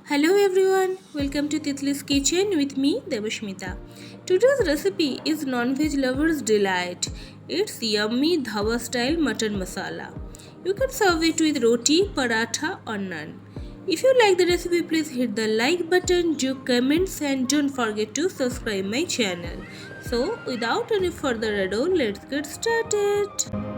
Hello everyone, welcome to Titli's Kitchen with me, Devashmita. Today's recipe is non-veg lover's delight. It's yummy Dhaba style mutton masala. You can serve it with roti, paratha or naan. If you like the recipe, please hit the like button, do comments and don't forget to subscribe my channel. So without any further ado, let's get started.